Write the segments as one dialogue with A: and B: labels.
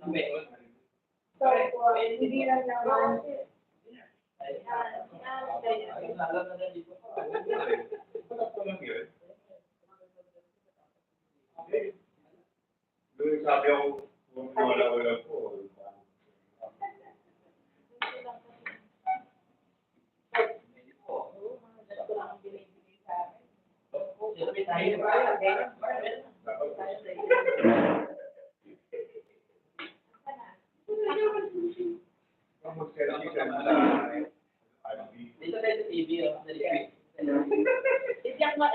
A: So, hindi lang naman,
B: Sabi ako, kung wala po.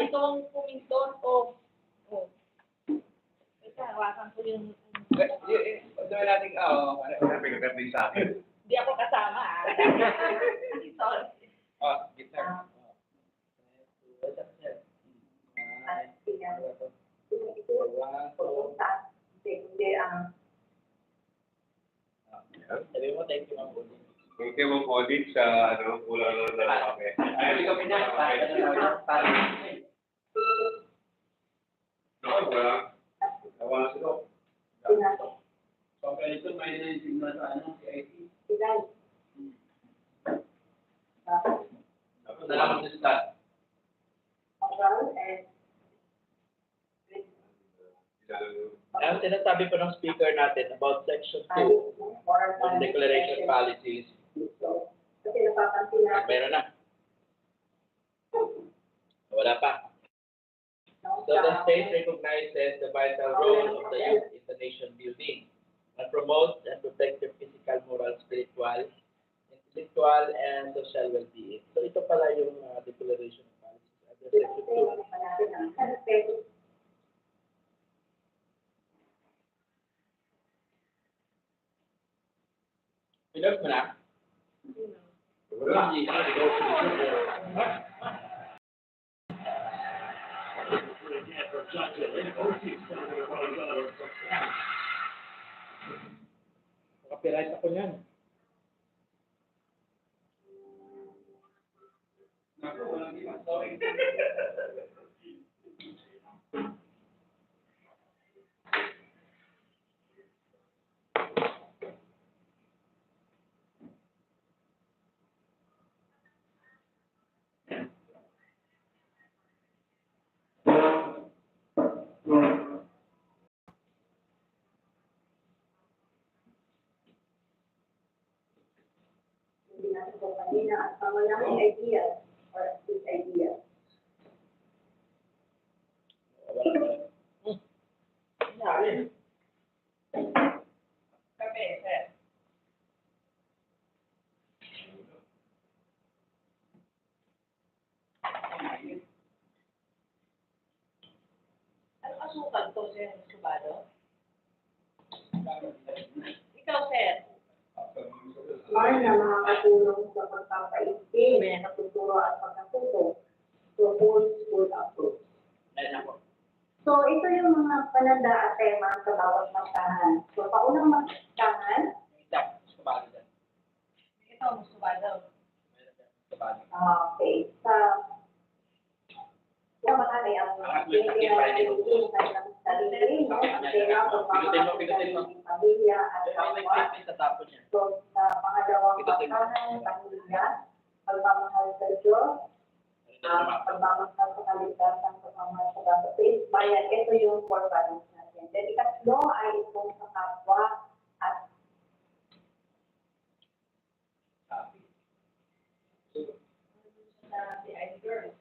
A: itong puminton o hawakan ko yung
B: Sabi natin, sabi sa akin.
A: hindi ako kasama sorry.
B: Guitar.
C: Sabi mo, thank you, Ma'am.
B: Thank you, Ma'am Audit, sa kulang na kami.
C: Ay, kami na.
B: Wala sila.
C: So, ito, may na sa CIT. Salamat sa staff. Ang sinasabi po ng speaker natin about section 2 of declaration policies. Meron na. Wala pa. So the state recognizes the vital role of the youth in the nation building and promotes and protects their physical, moral, spiritual, intellectual, and social well-being. So ito pala yung declaration of policies under section 2. Pinost mo na? Copyright ako niyan. Sorry.
A: Ideas or good ideas. Kape, sir. Ano asukal to, sir? Subado? Ikaw, sir. Na makakatulong sa pagpapaigting, may natuturo at pagkatuto to whole school approach. So, ito yung mga pananda at tema sa bawat magtahan. So, paunang magtahan. Ito, musubado. Okay. Yung makali ang sarili, no? Ang tema, pamilya at kapwa. So, sa pangalawang pagkahan, pamilya, pagmamahal sa Diyos, pagmamahal sa kaligtasan, pagmamahal sa kapatid, bayan, ito yung core values natin. Then, ikatlo ay itong sa kapwa at si Edgar.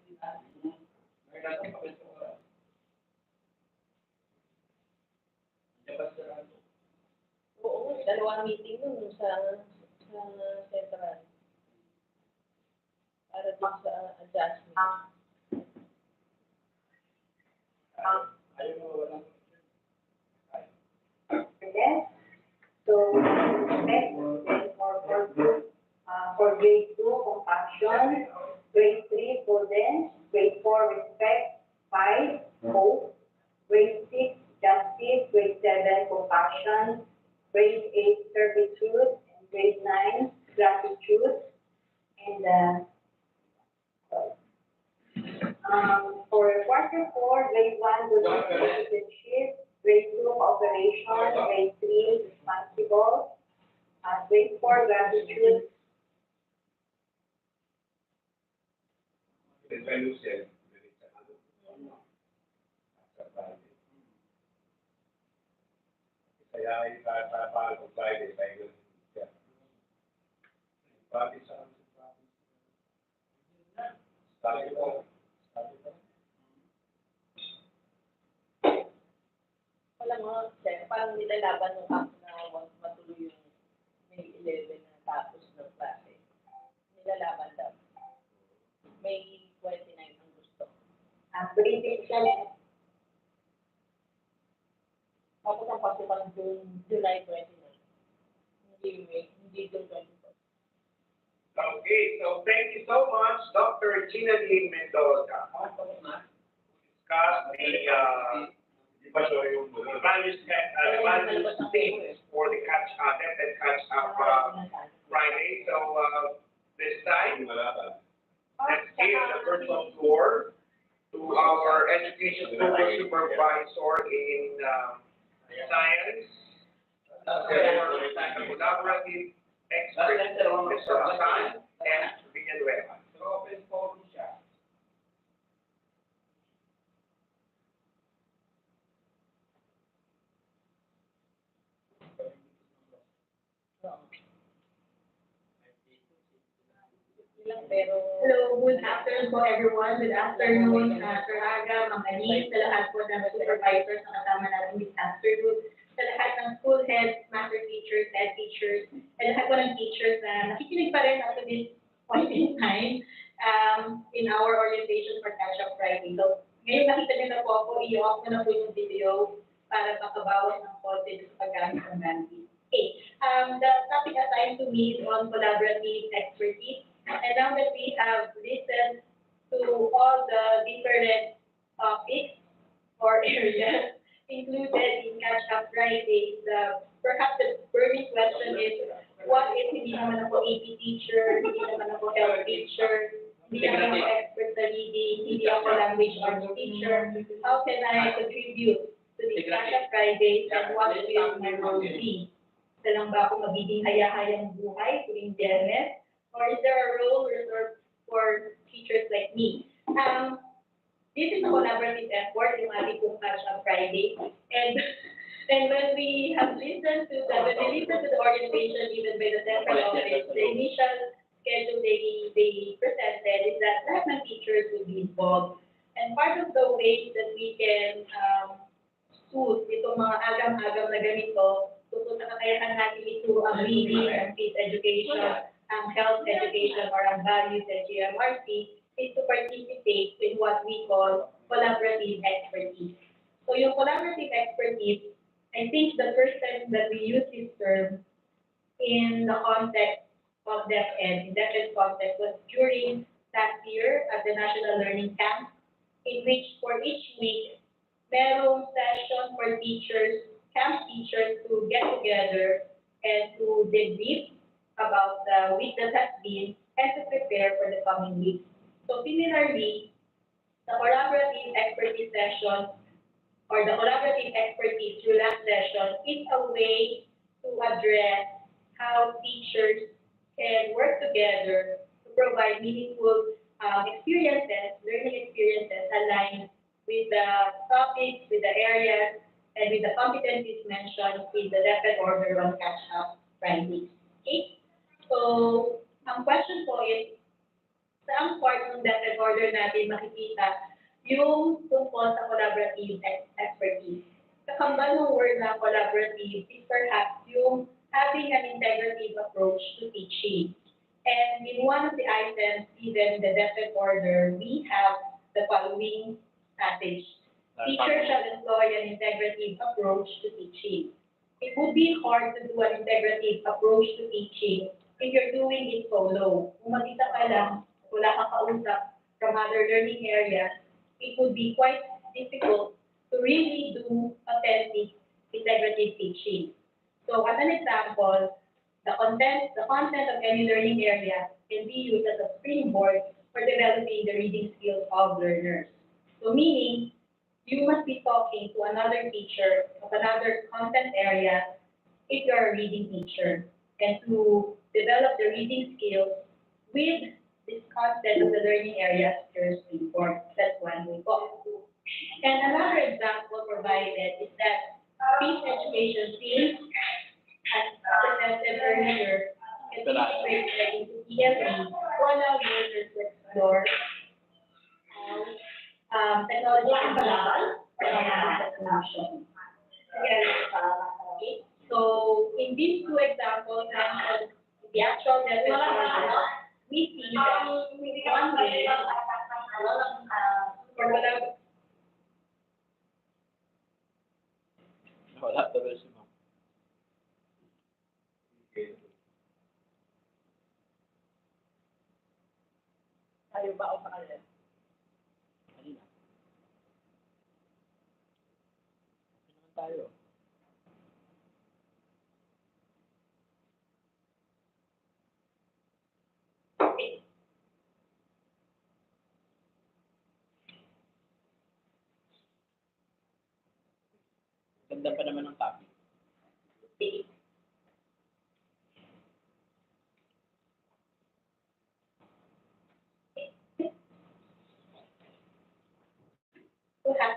A: Oo, dalawang meeting nun sa central. Para din sa adjustment. Okay. So, next, for grade 2, compassion. Grade 3, prudence. Grade 4, respect. 5, hope. Grade 6, justice. Grade 7, compassion. Grade 8, servitude. And grade 9, gratitude. And for quarter 4, grade 1, good citizenship. Grade 2, cooperation. Grade 3, responsible for gratitude.
B: Kaya para kung Friday, tayo yeah. Sabi ko.
A: Alam mo, Sir, parang nilalaban ng app na matuloy yung May 11 na tapos ng klase. Nilalaban daw. May 29 ang gusto. British siya. Tapos ang pasukan July 29. Hindi June 24.
D: Okay, so thank you so much, Dr. Gina Lee Mendoza. Discuss the values things for the Death and Catch Up Friday. So this time, let's give the virtual tour to our education program supervisor in science, collaborative expert, Mr. Hassan and Villanueva. Open forum siya.
A: Hello, good afternoon po everyone. Good afternoon, Sir Aga, Ma'am Aline, sa lahat po ng supervisors na kasama natin this afternoon, sa lahat ng school heads, master teachers, head teachers, at lahat po ng teachers na nakikinig pa rin up to this point in time in our orientation for Catch Up Friday. So, ngayon nakita niyo na po ako, i-off ko na po yung video para makabawas ng konti sa paggamit ng Gandhi. Okay, the topic assigned to me is on collaborative expertise. And now that we have listened to all the different topics or areas included in Catch Up Friday, perhaps the burning question is, what if hindi naman ako AP teacher, hindi naman ako health teacher, hindi naman ako expert sa reading, hindi ako language arts teacher, how can I contribute to the Catch Up Friday and what will my role be? Isa lang ba ako magiging haya-hayang buhay tuwing Biyernes? Or is there a role reserved for teachers like me? This is a collaborative effort, yung ating pong Catch Up Friday. And when we have listened to the orientation given by the central office, the initial schedule they presented is that lahat ng teachers will be involved. And part of the ways that we can suit itong mga agam-agam na ganito, tutulong na kakayahan natin ito ang reading, ang peace education, ang health education, or ang values at GMRC, is to participate in what we call collaborative expertise. So yung collaborative expertise, I think the first time that we use this term in the context of DepEd, in DepEd context, was during last year at the National Learning Camp, in which for each week, merong session for teachers, camp teachers to get together and to debrief about the week that has been and to prepare for the coming week. So similarly, the collaborative expertise session or the collaborative expertise through last session is a way to address how teachers can work together to provide meaningful experiences, learning experiences aligned with the topics, with the areas, and with the competencies mentioned in the DepEd order on Catch Up Friday. Okay? So, ang question po is, saang part ng DepEd order natin makikita yung tungkol sa collaborative expertise? Kakambal ng word na collaborative is perhaps yung having an integrative approach to teaching. And in one of the items given in the DepEd order, we have the following passage. Teachers shall employ an integrative approach to teaching. It would be hard to do an integrative approach to teaching if you're doing it solo. Kung mag-isa ka lang, wala kang kausap from other learning areas, it would be quite difficult to really do authentic integrative teaching. So as an example, the content of any learning area can be used as a springboard for developing the reading skills of learners. So meaning, you must be talking to another teacher of another content area if you're a reading teacher. and to develop the reading skills with this concept of the learning area as peer springboard. That's one way po. And another example provided is that peace education teams, as presented earlier, can be integrated into ELE to allow users to explore technology and solutions. Okay, so in these two examples, mentioned in the actual definition, we see that one way for whatever
C: Wala tuloy si ma'am.
A: tayo ba o sa kanila?
C: Kanina. Okay naman tayo. Ganda pa naman ng topic.
A: To have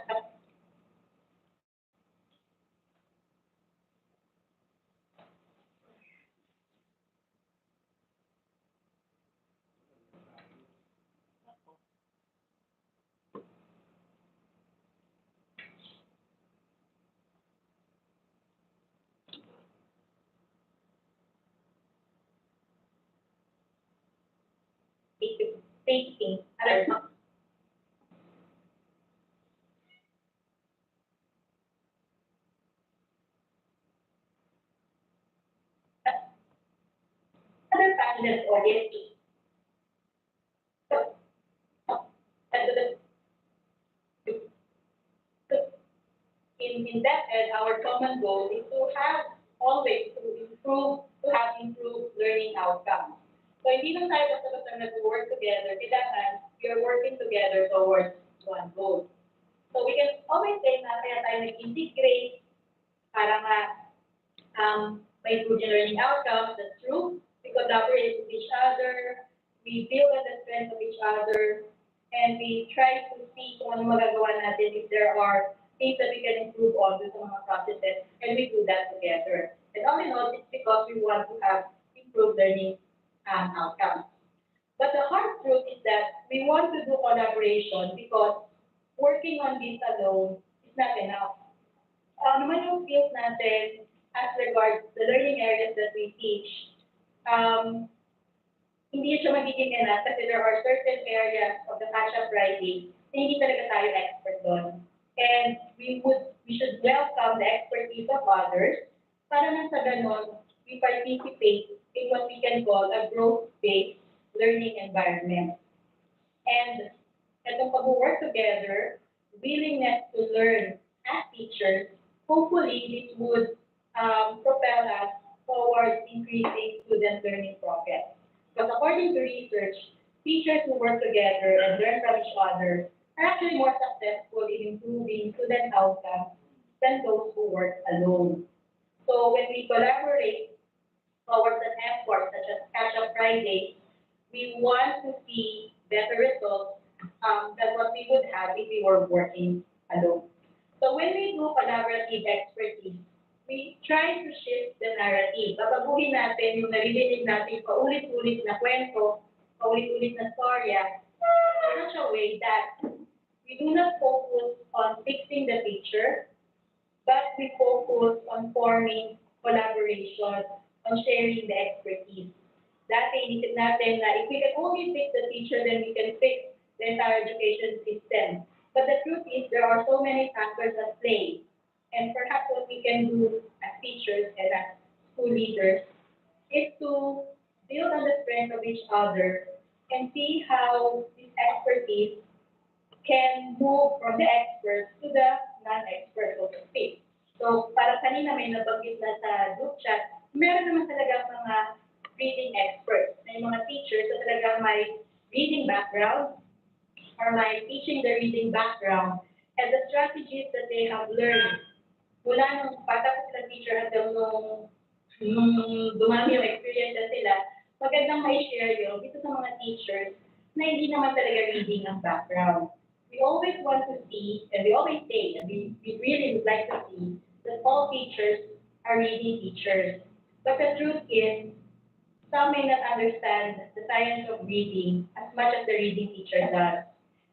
A: thinking, other factors oriented. In that end, our common goal is to have always to have improved learning outcomes. So hindi lang tayo basta-basta nag-work together, kailangan we are working together towards one goal. So we can always say na kaya tayo nag-integrate para nga may good learning outcomes, that's true. We collaborate with each other, we build on the strength of each other, and we try to see kung ano magagawa natin if there are things that we can improve on with some mga processes, and we do that together. And all in all, it's because we want to have improved learning outcomes. But the hard truth is that we want to do collaboration because working on this alone is not enough. Naman yung skills natin as regards the learning areas that we teach, hindi siya magiging enough kasi there are certain areas of the catch-up writing na hindi talaga tayo expert doon. And we should welcome the expertise of others para nang sa ganon, we participate in what we can call a growth-based learning environment. And itong pag-work together, willingness to learn as teachers, hopefully this would propel us towards increasing student learning progress. Because according to research, teachers who work together and learn from each other are actually more successful in improving student outcomes than those who work alone. So when we collaborate towards an effort such as Catch-up Friday, we want to see better results than what we would have if we were working alone. So when we do collaborative expertise, we try to shift the narrative. Babaguhin natin yung naririnig natin paulit-ulit na kwento, paulit-ulit na storya, in such a way that we do not focus on fixing the picture, but we focus on forming collaboration, on sharing the expertise. Dati, inisip natin na if we can only fix the teacher, then we can fix the entire education system. But the truth is, there are so many factors at play. And perhaps what we can do as teachers and as school leaders is to build on the strength of each other and see how this expertise can move from the experts to the non-experts, so to speak. So, para kanina may nabanggit na sa group chat, meron naman talaga mga reading experts. May mga teachers na talagang may reading background or may teaching the reading background and the strategies that they have learned mula nung bata ko sila teacher hanggang nung dumami yung experiences nila, magandang may share yun dito sa mga teachers na hindi naman talaga reading ang background. We always want to see, and we always say, and we really would like to see, that all teachers are reading teachers. But the truth is, some may not understand the science of reading as much as the reading teacher does.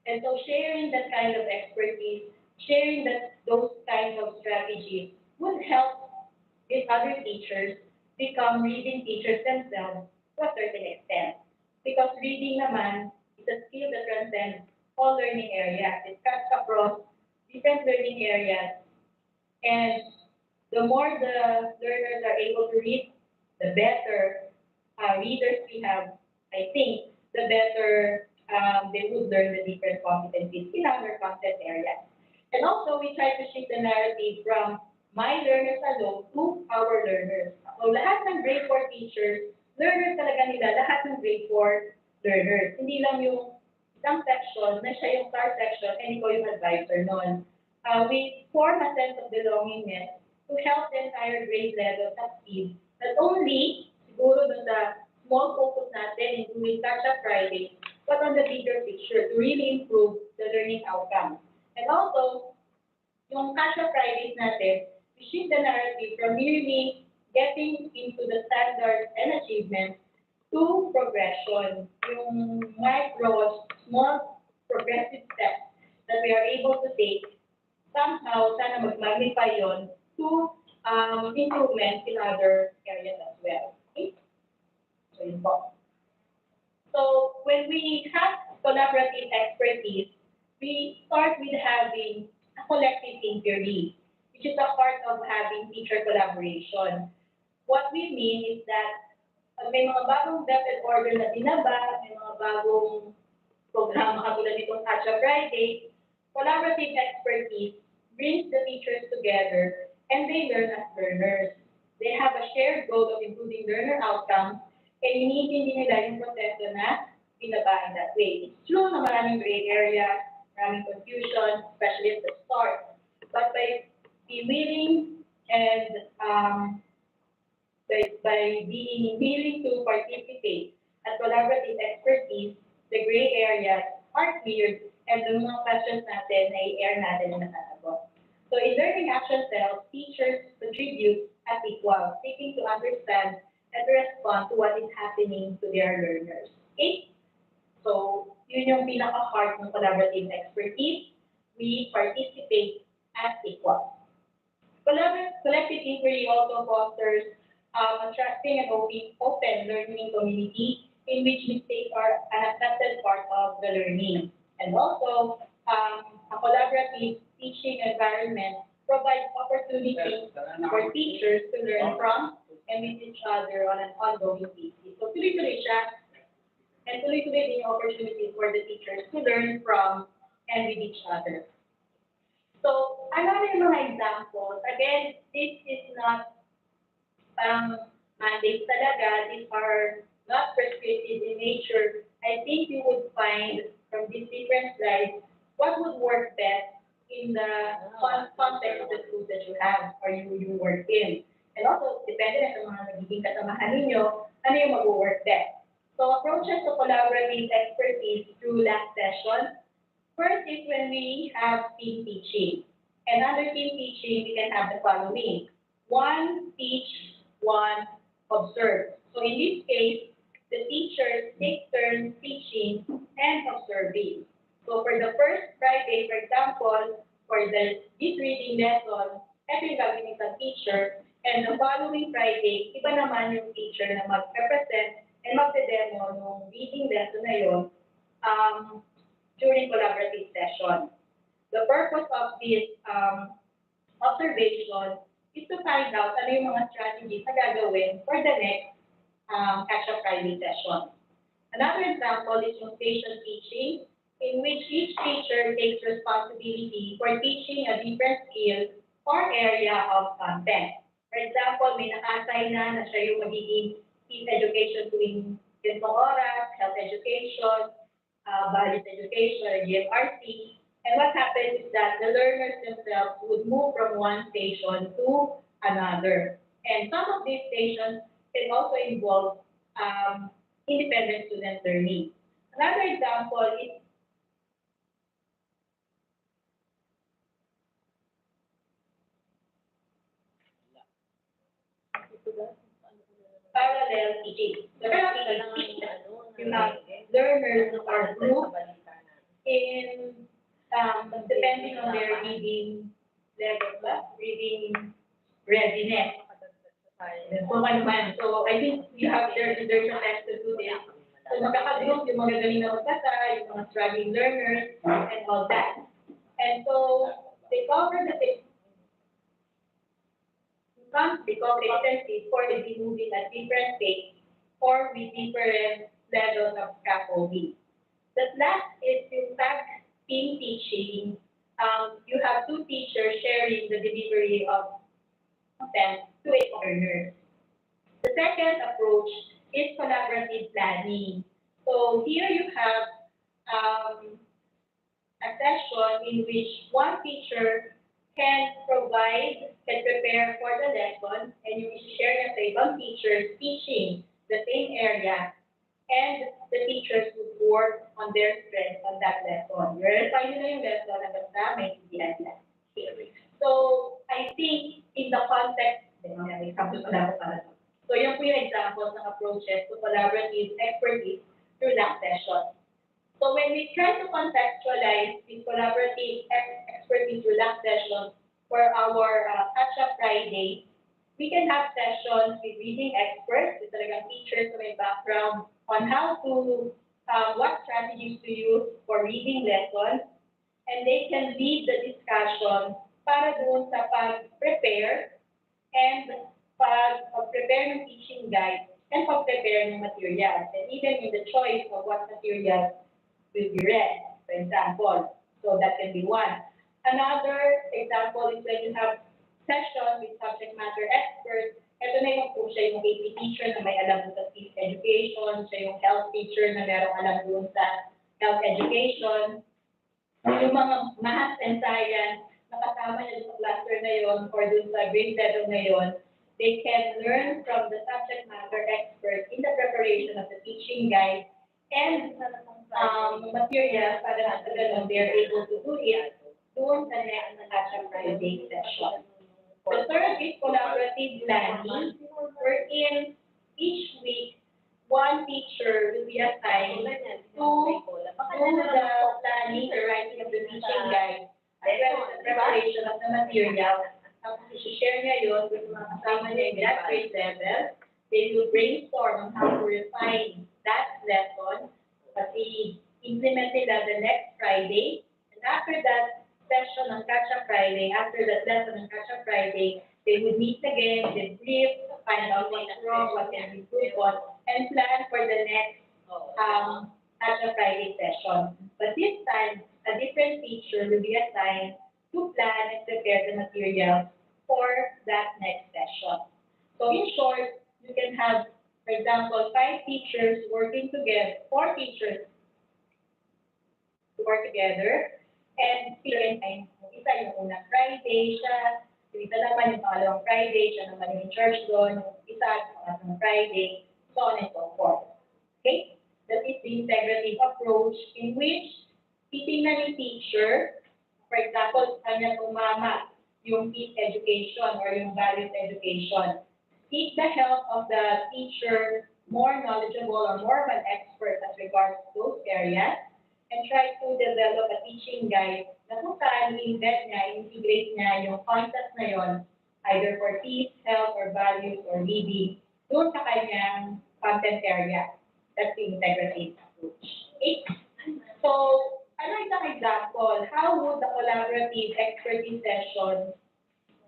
A: And so sharing that kind of expertise, sharing those kinds of strategies would help these other teachers become reading teachers themselves to a certain extent. Because reading naman is a skill that transcends all learning areas. It cuts across different learning areas. And the more the learners are able to read, the better readers we have, I think, the better they would learn the different competencies in our content areas. And also, we try to shift the narrative from my learners alone to our learners. So lahat ng grade 4 teachers, learners talaga nila, lahat ng grade 4 learners. Hindi lang yung isang section na siya yung star section and ikaw yung advisor nun. We form a sense of belongingness to help the entire grade level succeed. Not only, siguro dun sa small focus natin in doing Catch-up Friday, but on the bigger picture to really improve the learning outcomes. And also, yung Catch-up Fridays natin, we shift the narrative from merely getting into the standards and achievements to progression, yung micro, small, progressive steps that we are able to take, somehow, sana mag-magnify yun to improvement in other areas as well. Okay? So, yun po. So, when we have collaborative expertise, we start with having a collective inquiry, which is a part of having teacher collaboration. What we mean is that may mga bagong DepEd order na binaba, may mga bagong programa katulad nitong Catch-up Friday, collaborative expertise brings the teachers together and they learn as learners. They have a shared goal of improving learner outcomes and iniintindi nila yung proseso na binaba in that way. It's true na maraming gray areas, maraming confusion, especially at the start. But by being willing and by being willing to participate at collaborative expertise, the gray areas are cleared and the mga questions natin na i-air natin na nasasagot. So in learning action cells, teachers contribute as equal, seeking to understand and to respond to what is happening to their learners. Okay? So, yun yung pinaka-heart ng collaborative expertise. We participate as equal. Collective inquiry also fosters a trusting and open learning community in which mistakes are an accepted part of the learning. And also, a collaborative teaching environment provides opportunities for teachers to learn from and with each other on an ongoing basis. So, tuloy-tuloy siya. And tuloy-tuloy din yung opportunity for the teachers to learn from and with each other. So, ano na yung mga examples? Again, this is not mandates talaga. These are not prescriptive in nature. I think you would find from these different slides what would work best in the context of the schools that you have or you work in. And also, depende na sa mga nagiging kasamahan ninyo, ano yung mag-work best. So, approaches to collaborative expertise through last session. First is when we have team teaching. And under team teaching, we can have the following. One, teach, one, observe. So, in this case, the teachers take turns teaching and observing. So, for the first Friday, for example, for this reading lesson, ito yung gagawin ng teacher. And the following Friday, iba naman yung teacher na mag-represent and magde-demo nung reading lesson na yun during collaborative session. The purpose of this observation is to find out ano yung mga strategies na gagawin for the next Catch-up Friday session. Another example is yung station teaching, in which each teacher takes responsibility for teaching a different skill or area of content. For example, may naka-assign na siya yung magiging team education tuwing gantong oras, health education, values education, GMRC. And what happens is that the learners themselves would move from one station to another. And some of these stations can also involve independent student learning. Another example is parallel teaching. So parallel teaching, you have learners who are grouped in, depending on their reading level, reading readiness. Kung ano man. So I think you have there's a test to do this. So magkakagroup yung mga galing na magbasa, yung mga struggling learners, and all that. And so they cover the competencies for the moving at different pace or with different levels of scaffolding. The last is in fact team teaching. You have two teachers sharing the delivery of content to a learner. The second approach is collaborative planning. So here you have a session in which one teacher can prepare for the lesson, and you will share your ibang teachers teaching the same area, and the teachers would work on their strengths on that lesson. Verify nila yung lesson hanggang sa maintindihan nila. So, I think in the context, so yun po yung examples ng approaches to collaborative expertise through that session. So when we try to contextualize this collaborative expertise through that session for our catch-up Friday, we can have sessions with reading experts, with talagang teachers na may background on how to, what strategies to use for reading lessons, and they can lead the discussion para doon sa pag-prepare and pag-prepare ng teaching guide and pag-prepare ng materials, and even in the choice of what materials will be read, for example. So that can be one. Another example is when you have session with subject matter experts. Ito na yung po siya yung AP teacher na may alam sa peace education, siya yung health teacher na merong alam doon sa health education. Yung mga math and science, nakasama niya sa cluster na yon or dun sa grade level na yon, they can learn from the subject matter expert in the preparation of the teaching guide and material para na sa ganun they're able to do it doon sa next catch-up Friday session. The third is collaborative planning, wherein each week, one teacher will be assigned to do the planning, the writing of the teaching guide, as well as the preparation of the material. Tapos i-share niya yun with mga kasama niya in that grade level. They will brainstorm on how to refine that lesson, pati implement nila the next Friday. And after that session on Catch-up Friday, after that lesson on Catch-up Friday, they would meet again, debrief, find out what's wrong, what can be improved on, and plan for the next Catch-up Friday session. But this time, a different teacher will be assigned to plan and prepare the material for that next session. So in short, you can have, for example, 5 teachers working together, 4 teachers to work together, and time, isa yung unang Friday siya, yung isa naman yung pangalawang Friday, siya naman yung church doon, yung isa yung Friday, so on and so forth. Okay? That is the integrative approach in which titingnan yung teacher, for example, kanya tumama yung peace education or yung values education. Seek the help of the teacher, more knowledgeable or more of an expert as regards to those areas, and try to develop a teaching guide na kung saan i-embed niya, integrate niya yung concepts na yon, either for peace, health, or values, or reading, doon sa kanyang content area. That's the integrative approach. Okay? So, ano isang example? How would the collaborative expertise session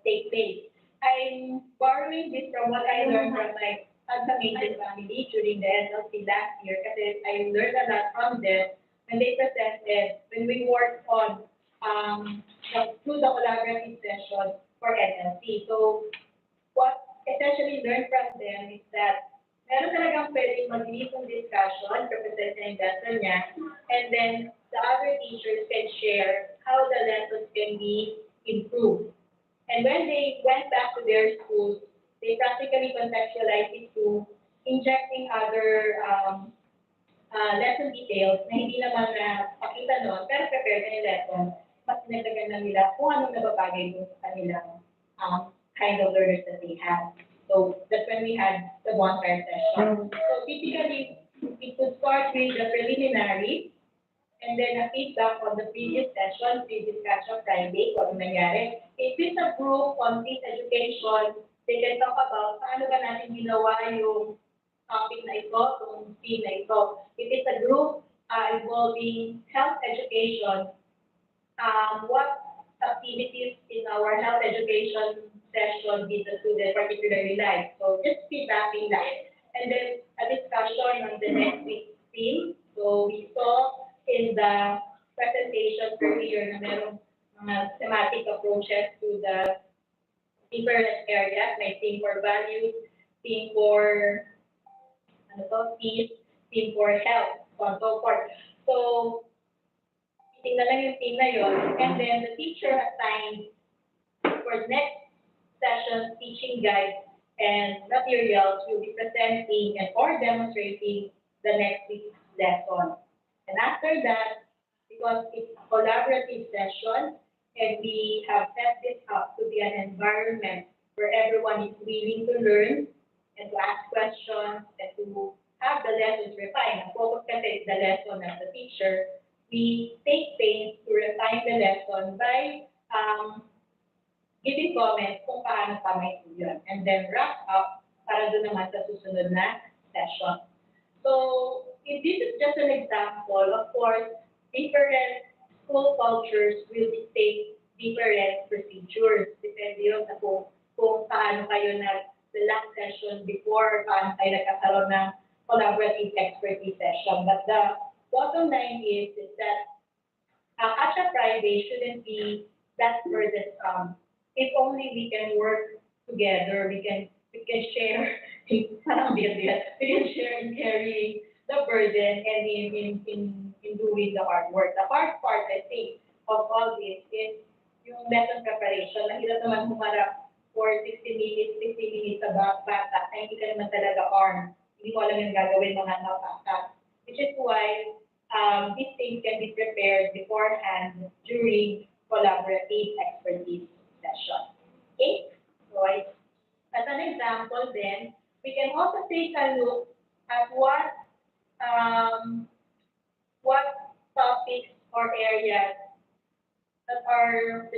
A: take place? I'm borrowing this from what I learned from my amazing family during the SLC last year kasi I learned a lot from them when they presented, when we worked on through the collaborative session for SLC. So, what essentially learned from them is that meron talagang pwedeng mag-lead ng discussion, represent yung lesson niya, and then the other teachers can share how the lessons can be improved. And when they went back to their schools, they practically contextualize it to injecting other lesson details na hindi naman na pakita noon, pero prepare na yung lesson, mas sinagdagan na nila kung anong nababagay dun sa kanilang kind of learners that they have. So that's when we had the bonfire session. So typically, it would start with the preliminary, and then a feedback on the previous session, previous discussion Friday, kung ano nangyari. If it's a group on peace education, they can talk about paano ba natin ginawa yung topic na ito, yung theme na ito. If it's a group involving health education, what activities in our health education session did the student particularly like? So just feedbacking that. And then a discussion on the next week's theme. So we saw in the presentation earlier na merong mga thematic approaches to the different areas, like theme for values, theme for peace, theme for health, so on and so forth. So, tingnan lang yung theme na yun, and then the teacher assigned for next session teaching guides and materials will be presenting and or demonstrating the next week's lesson. And after that, because it's a collaborative session, and we have set this up to be an environment where everyone is willing to learn and to ask questions and to have the lessons refined. Ang focus kasi is the lesson as the teacher. We take pains to refine the lesson by giving comments kung paano tama ito yun. And then wrap up para doon naman sa susunod na session. So, if this is just an example, of course, different school cultures will dictate different procedures. Depende yun sa kung paano kayo the last session before, paano kayo nagkakaroon ng collaborative expertise session. But the bottom line is that Asha Friday shouldn't be that burdensome. If only we can work together, we can share, parang we can share in carrying the burden and in doing the hard work. The hard part, I think, of all this is yung lesson preparation. Mahirap naman humarap for 60 minutes sa bata na hindi ka naman talaga armed. Hindi mo alam yung gagawin mga nakaka. Which is why these things can be prepared beforehand during collaborative expertise session. Okay? So as an example then, we can also take a look at what topics or areas that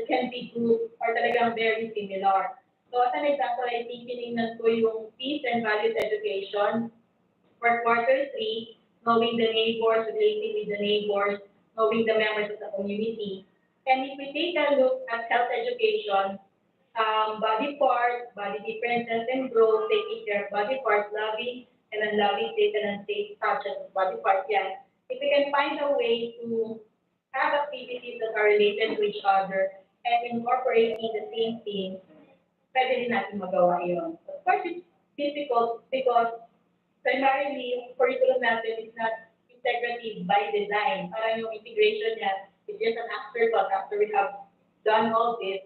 A: can be grouped or talagang very similar. So as an example, I think tinignan ko yung peace and values education for quarter 3, knowing the neighbors, relating with the neighbors, knowing the members of the community. And if we take a look at health education, body parts, body differences and growth, taking care of body parts, loving and unloving, safe and unsafe touches of body parts, yan. If we can find a way to have activities that are related to each other and incorporating the same thing, pwede din natin magawa yun. Of course, it's difficult because primarily, yung curriculum natin is not integrative by design. Parang yung integration niya is just an afterthought after we have done all this.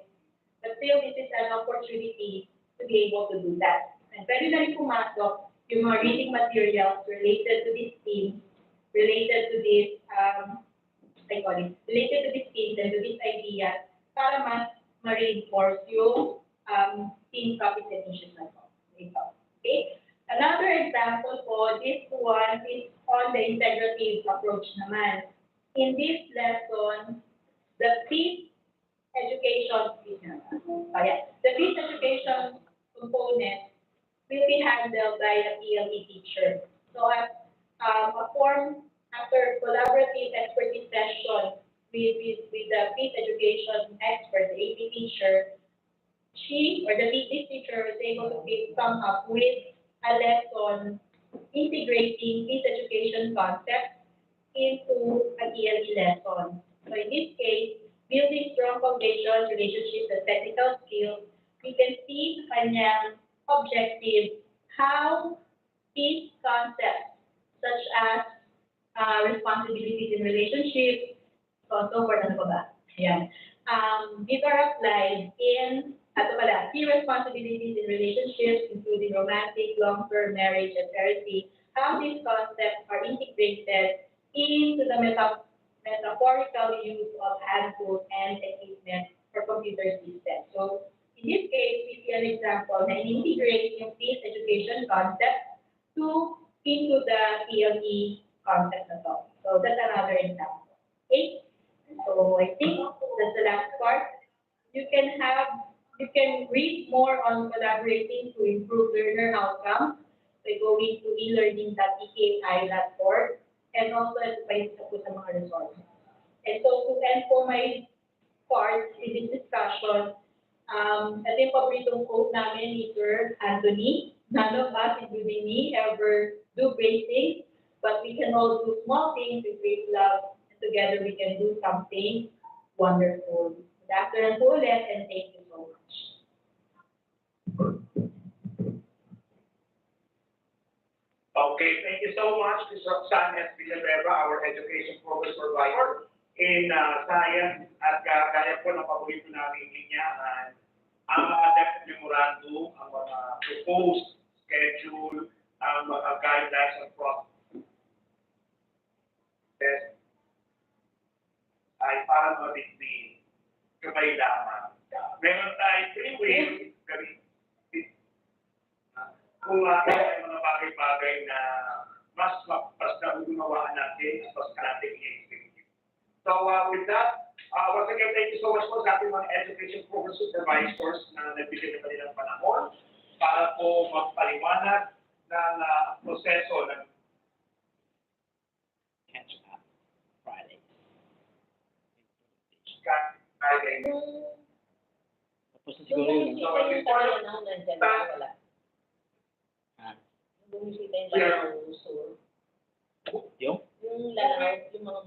A: But still, this is an opportunity to be able to do that. And pwede na rin pumasok yung mga reading materials related to this theme, related to this, related to this theme and to this idea para mas ma-reinforce yung theme topics and issues na ito. Okay? Another example po, this one is on the integrative approach naman. In this lesson, the peace education component will be handled by the PLE teacher. So as after collaborative expertise session with the peace education expert, the AP teacher, she or the this teacher was able to come up with a lesson integrating peace education concepts into an ELE lesson. So in this case, building strong foundations, relationships, and technical skills, we can see the kanyang objective, how these concepts, such as responsibilities in relationships, so forth, ano pa ba? Ayan. These are applied in Key responsibilities in relationships, including romantic, long-term marriage, and parenting, how these concepts are integrated into the metaphorical use of handbook and equipment for computer systems. So, in this case, we see an example na integrate yung peace education concept into the PLE concept na to. So, that's another example. Okay? So, I think that's the last part. You can read more on collaborating to improve learner outcomes by going to elearning.ekai.org and also advice sa po sa mga resources. And so to end po my part in this discussion, ito yung paboritong quote namin ni Sir Anthony, none of us, including me, ever do great things, but we can all do small things with great love, and together we can do something wonderful. Good afternoon po ulit, and thank you so much.
D: Okay, thank you so much, Ms. Roxanne S. Villanueva, our education program supervisor in science, at gaya po ng paborito namin linya, ang mga DepEd memorandum, ang mga proposed schedule, ang mga guidelines and process ay para mabigbi kamay lamang. Meron tayo 3 ways kung ay mga bagay-bagay na mas na unawaan natin, mas natin i-execute. So with that, once again, thank you so much po sa ating mga education program supervisors na nagbigay ng kanilang panahon para po magpaliwanag ng proseso ng
C: Catch up Friday.
D: guidance.
C: Tapos na siguro yun.
A: Bumisita yung kanina na nandyan na wala.
C: Ah.
A: Bumisita yung kanina ng uso.
C: Yung?
A: Yung lalaki, yung mga